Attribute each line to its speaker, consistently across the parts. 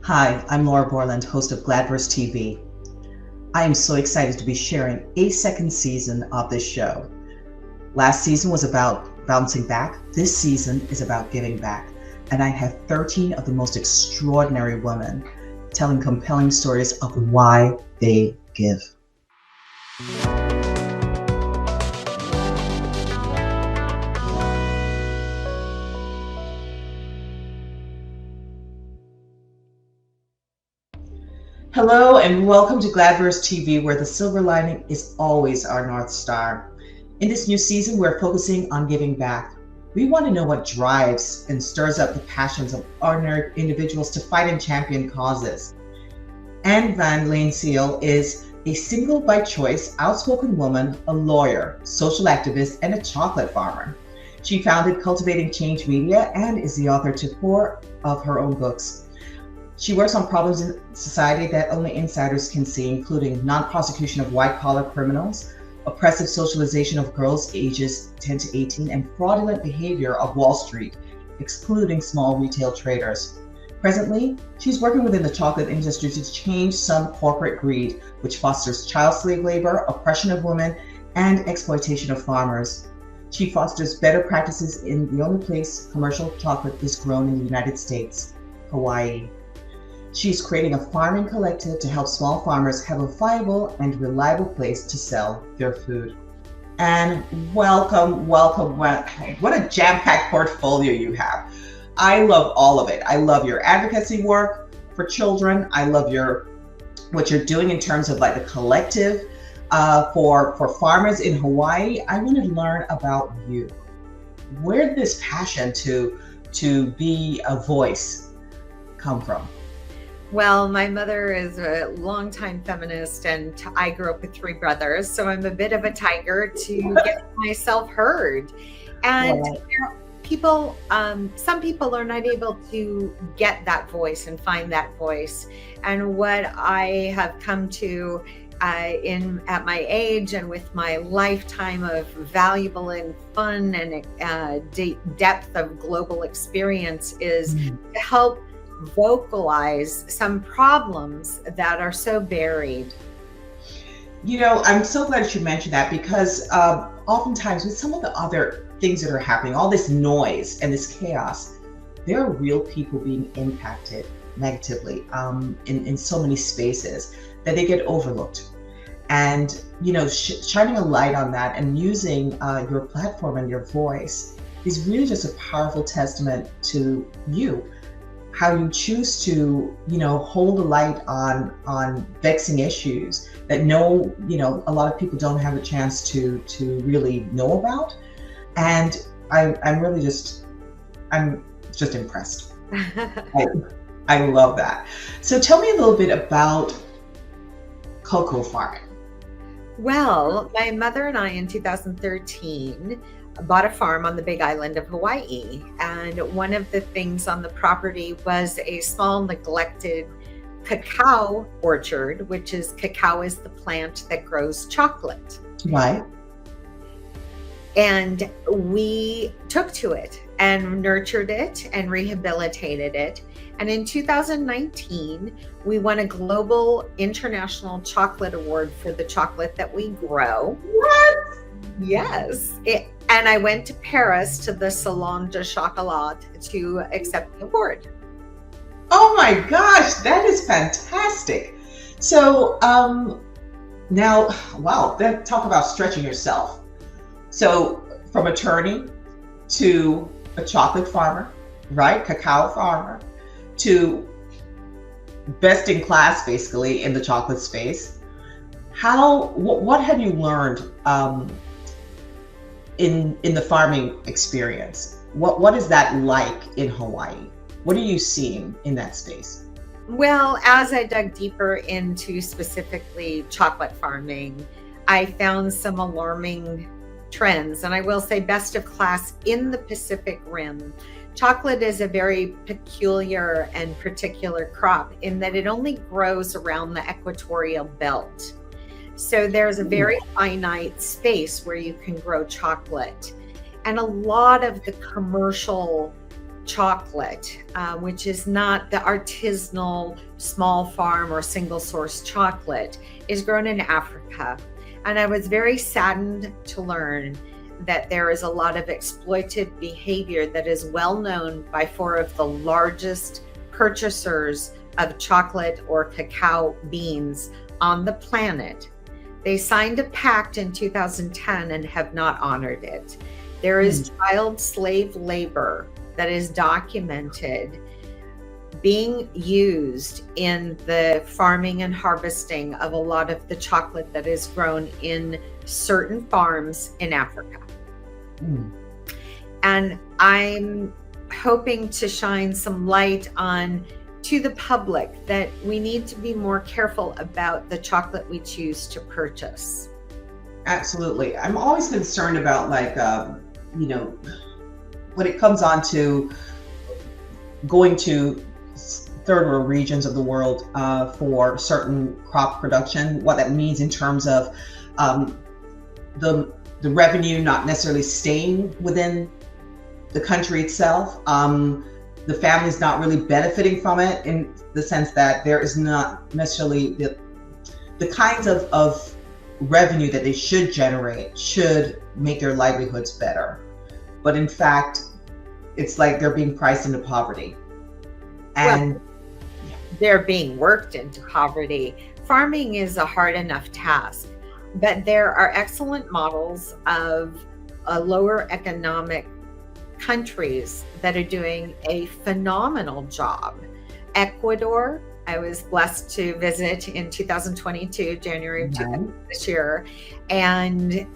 Speaker 1: Hi, I'm Laura Borland, host of Gladverse TV. I am so excited to be sharing a second season of this show. Last season was about bouncing back. This season is about giving back. And I have 13 of the most extraordinary women telling compelling stories of why they give. Hello and welcome to Gladverse TV, where the silver lining is always our North Star. In this new season, we're focusing on giving back. We want to know what drives and stirs up the passions of ordinary individuals to fight and champion causes. Anne van Leynseele is a single by choice, outspoken woman, a lawyer, social activist, and a chocolate farmer. She founded Cultivating Change Media and is the author to 4 of her own books. She works on problems in society that only insiders can see, including non-prosecution of white-collar criminals, oppressive socialization of girls ages 10 to 18, and fraudulent behavior of Wall Street, excluding small retail traders. Presently, she's working within the chocolate industry to change some corporate greed, which fosters child slave labor, oppression of women, and exploitation of farmers. She fosters better practices in the only place commercial chocolate is grown in the United States, Hawaii. She's creating a farming collective to help small farmers have a viable and reliable place to sell their food. And welcome. What a jam-packed portfolio you have. I love all of it. I love your advocacy work for children. I love what you're doing in terms of like the collective for farmers in Hawaii. I want to learn about you. Where did this passion to be a voice come from?
Speaker 2: Well, my mother is a longtime feminist, and I grew up with 3 brothers, so I'm a bit of a tiger to get myself heard. And some people are not able to get that voice and find that voice. And what I have come to at my age and with my lifetime of valuable and fun and depth of global experience is to help vocalize some problems that are so buried.
Speaker 1: You know, I'm so glad you mentioned that because oftentimes with some of the other things that are happening, all this noise and this chaos, there are real people being impacted negatively in so many spaces that they get overlooked. And, you know, shining a light on that and using your platform and your voice is really just a powerful testament to you. How you choose to, you know, hold a light on vexing issues that a lot of people don't have a chance to really know about. And I'm just impressed. I love that. So tell me a little bit about cocoa farming.
Speaker 2: Well, my mother and I in 2013 bought a farm on the Big Island of Hawaii. And one of the things on the property was a small neglected cacao orchard, which is cacao is the plant that grows chocolate.
Speaker 1: Right.
Speaker 2: And we took to it and nurtured it and rehabilitated it. And in 2019, we won a global international chocolate award for the chocolate that we grow.
Speaker 1: What?
Speaker 2: Yes. And I went to Paris to the Salon de Chocolat to accept the award.
Speaker 1: Oh my gosh, that is fantastic. So now, wow, talk about stretching yourself. So from attorney to a chocolate farmer, right? Cacao farmer, to best in class basically in the chocolate space. What have you learned in the farming experience? What is that like in Hawaii? What are you seeing in that space?
Speaker 2: Well, as I dug deeper into specifically chocolate farming, I found some alarming trends. And I will say best of class in the Pacific Rim. Chocolate is a very peculiar and particular crop in that it only grows around the equatorial belt. So there's a very finite space where you can grow chocolate. And a lot of the commercial chocolate, which is not the artisanal small farm or single source chocolate, is grown in Africa. And I was very saddened to learn that there is a lot of exploited behavior that is well known by 4 of the largest purchasers of chocolate or cacao beans on the planet. They signed a pact in 2010 and have not honored it. There is child slave labor that is documented being used in the farming and harvesting of a lot of the chocolate that is grown in certain farms in Africa. And I'm hoping to shine some light on to the public that we need to be more careful about the chocolate we choose to purchase.
Speaker 1: Absolutely. I'm always concerned about when it comes on to going to third world regions of the world for certain crop production, what that means in terms of the revenue not necessarily staying within the country itself. The family's not really benefiting from it in the sense that there is not necessarily the kinds of revenue that they should generate should make their livelihoods better. But in fact, it's like they're being priced into poverty. And
Speaker 2: they're being worked into poverty. Farming is a hard enough task, but there are excellent models of lower economic countries that are doing a phenomenal job. Ecuador, I was blessed to visit in 2022, January of this year, and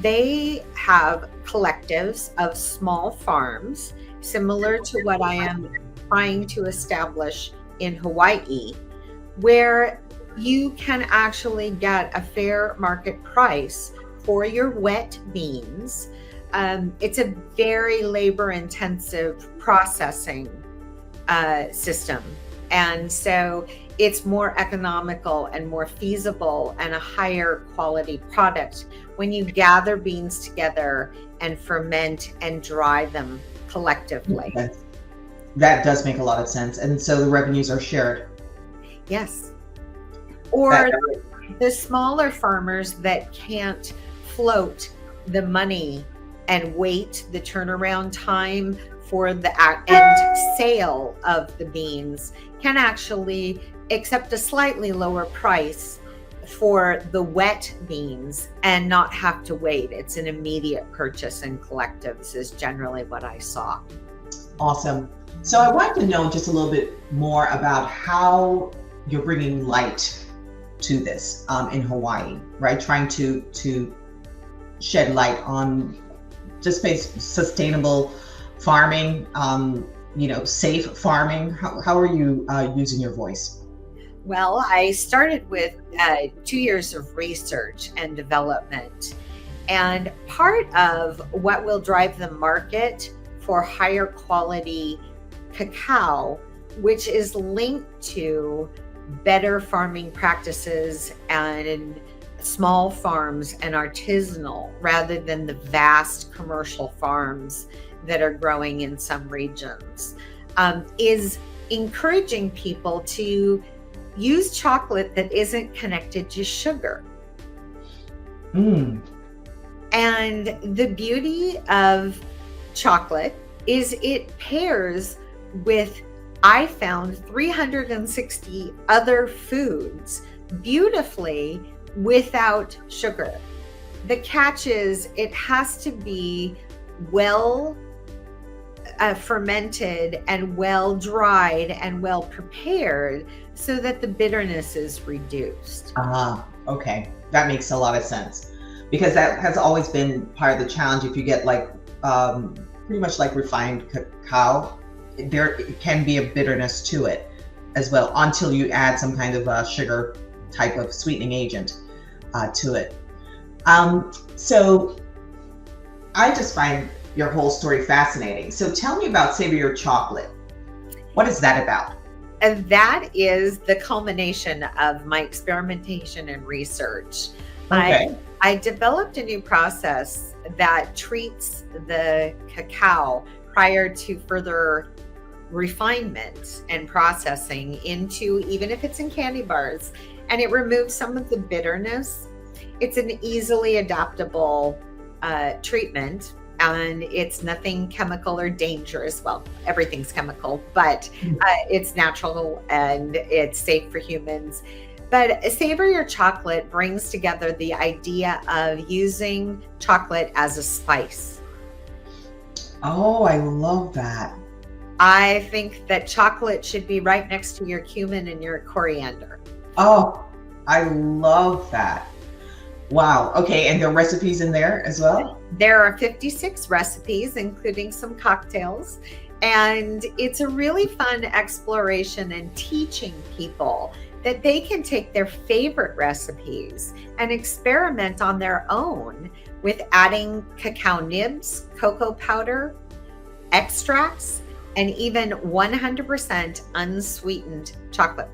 Speaker 2: they have collectives of small farms similar to what I am trying to establish in Hawaii, where you can actually get a fair market price for your wet beans. It's a very labor-intensive processing system. And so it's more economical and more feasible and a higher quality product when you gather beans together and ferment and dry them collectively.
Speaker 1: That does make a lot of sense. And so the revenues are shared.
Speaker 2: Yes. Or the smaller farmers that can't float the money and wait the turnaround time for the end sale of the beans can actually accept a slightly lower price for the wet beans and not have to wait. It's an immediate purchase in collectives is generally what I saw.
Speaker 1: Awesome. So I wanted to know just a little bit more about how you're bringing light to this in Hawaii, right? Trying to shed light on just sustainable farming, safe farming. How are you using your voice?
Speaker 2: Well, I started with 2 years of research and development. And part of what will drive the market for higher quality cacao, which is linked to better farming practices and small farms and artisanal rather than the vast commercial farms that are growing in some regions, is encouraging people to use chocolate that isn't connected to sugar. And the beauty of chocolate is it pairs with, I found, 360 other foods beautifully without sugar. The catch is it has to be well fermented and well dried and well prepared so that the bitterness is reduced.
Speaker 1: Okay. That makes a lot of sense, because that has always been part of the challenge. If you get pretty much like refined cacao, there can be a bitterness to it as well until you add some kind of sugar type of sweetening agent to it. So I just find your whole story fascinating. So tell me about Savor Your Chocolate. What is that about?
Speaker 2: And that is the culmination of my experimentation and research.
Speaker 1: Okay.
Speaker 2: I developed a new process that treats the cacao prior to further refinement and processing into, even if it's in candy bars, and it removes some of the bitterness. It's an easily adaptable treatment, and it's nothing chemical or dangerous. Well, everything's chemical, but it's natural and it's safe for humans. But Savor Your Chocolate brings together the idea of using chocolate as a spice.
Speaker 1: Oh, I love that.
Speaker 2: I think that chocolate should be right next to your cumin and your coriander.
Speaker 1: Oh, I love that. Wow. Okay. And there are recipes in there as well?
Speaker 2: There are 56 recipes, including some cocktails. And it's a really fun exploration and teaching people that they can take their favorite recipes and experiment on their own with adding cacao nibs, cocoa powder, extracts, and even 100% unsweetened chocolate.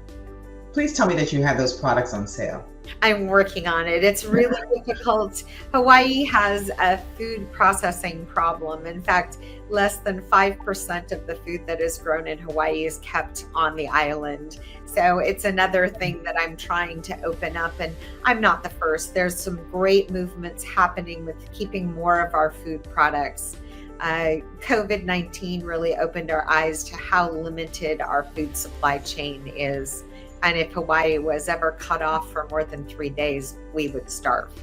Speaker 1: Please tell me that you have those products on sale.
Speaker 2: I'm working on it. It's really difficult. Hawaii has a food processing problem. In fact, less than 5% of the food that is grown in Hawaii is kept on the island. So it's another thing that I'm trying to open up, and I'm not the first. There's some great movements happening with keeping more of our food products. COVID-19 really opened our eyes to how limited our food supply chain is. And if Hawaii was ever cut off for more than 3 days, we would starve.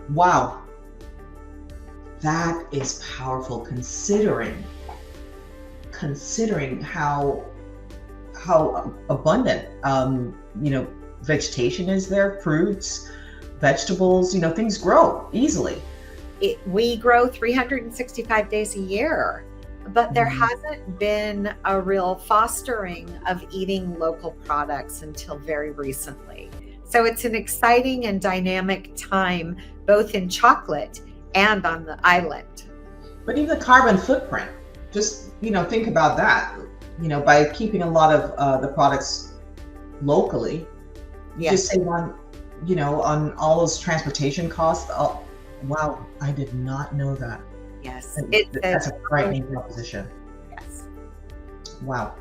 Speaker 1: Wow. That is powerful, considering how abundant vegetation is there, fruits, vegetables, things grow easily.
Speaker 2: We grow 365 days a year, but there hasn't been a real fostering of eating local products until very recently. So it's an exciting and dynamic time, both in chocolate and on the island.
Speaker 1: But even the carbon footprint, just, think about that. By keeping a lot of the products locally, you just save on all those transportation costs. Oh, wow, I did not know that.
Speaker 2: Yes.
Speaker 1: That's a frightening proposition.
Speaker 2: Yes.
Speaker 1: Wow.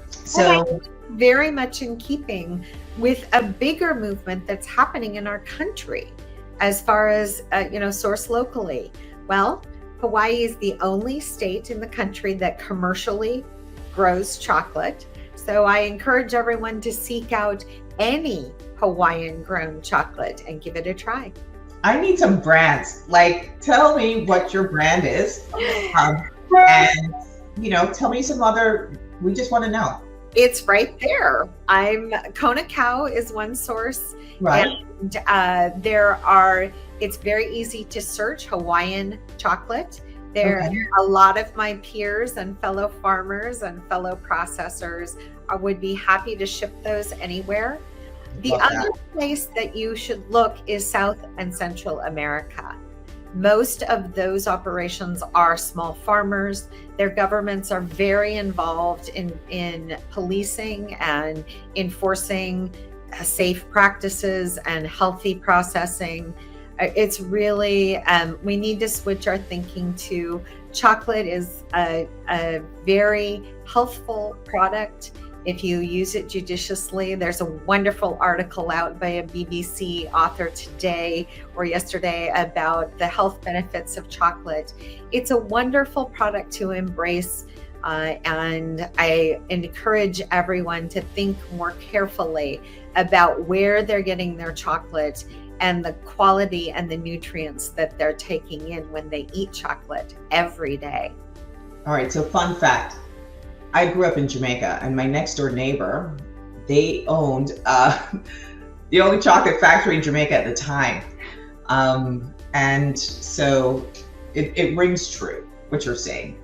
Speaker 1: So
Speaker 2: very much in keeping with a bigger movement that's happening in our country as far as, source locally. Well, Hawaii is the only state in the country that commercially grows chocolate. So I encourage everyone to seek out any Hawaiian grown chocolate and give it a try.
Speaker 1: I need some brands. Tell me what your brand is. And, tell me some other, we just want to know.
Speaker 2: It's right there. Kona Cow is one source.
Speaker 1: Right.
Speaker 2: And it's very easy to search Hawaiian chocolate. There are a lot of my peers and fellow farmers and fellow processors would be happy to ship those anywhere. The other place that you should look is South and Central America. Most of those operations are small farmers. Their governments are very involved in policing and enforcing safe practices and healthy processing. It's really, we need to switch our thinking to chocolate is a very healthful product if you use it judiciously. There's a wonderful article out by a BBC author today or yesterday about the health benefits of chocolate. It's a wonderful product to embrace, and I encourage everyone to think more carefully about where they're getting their chocolate and the quality and the nutrients that they're taking in when they eat chocolate every day.
Speaker 1: All right, so fun fact. I grew up in Jamaica, and my next door neighbor, they owned the only chocolate factory in Jamaica at the time. And so it rings true, what you're saying.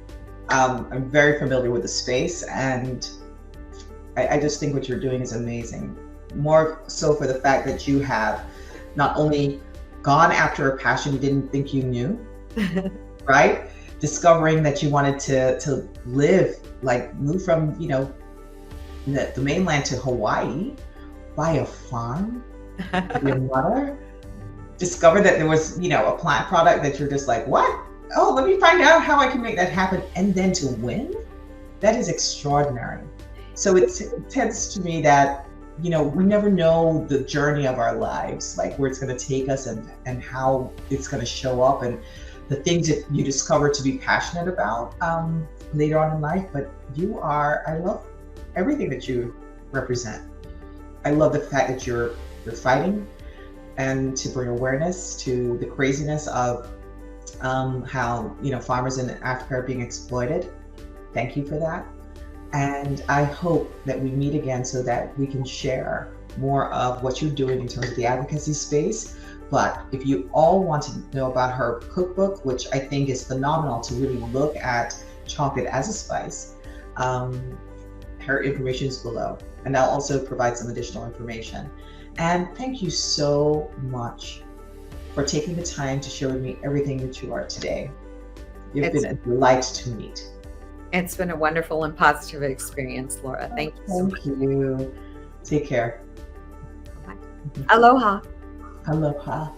Speaker 1: I'm very familiar with the space, and I just think what you're doing is amazing. More so for the fact that you have not only gone after a passion you didn't think you knew, right? Discovering that you wanted to live, move from, the mainland to Hawaii, buy a farm with your mother, discover that there was, a plant product that you're just like, what? Oh, let me find out how I can make that happen. And then to win. That is extraordinary. So it tends to me that, we never know the journey of our lives, like where it's going to take us and how it's going to show up, and the things that you discover to be passionate about later on in life. But I love everything that you represent. I love the fact that you're fighting and to bring awareness to the craziness of how, farmers in Africa are being exploited. Thank you for that. And I hope that we meet again so that we can share more of what you're doing in terms of the advocacy space. But if you all want to know about her cookbook, which I think is phenomenal to really look at chocolate as a spice, her information is below. And I'll also provide some additional information. And thank you so much for taking the time to share with me everything that you are today. You've been a delight to meet.
Speaker 2: It's been a wonderful and positive experience, Laura. Thank you so much.
Speaker 1: Thank you. Take care.
Speaker 2: Bye. Aloha.
Speaker 1: Aloha.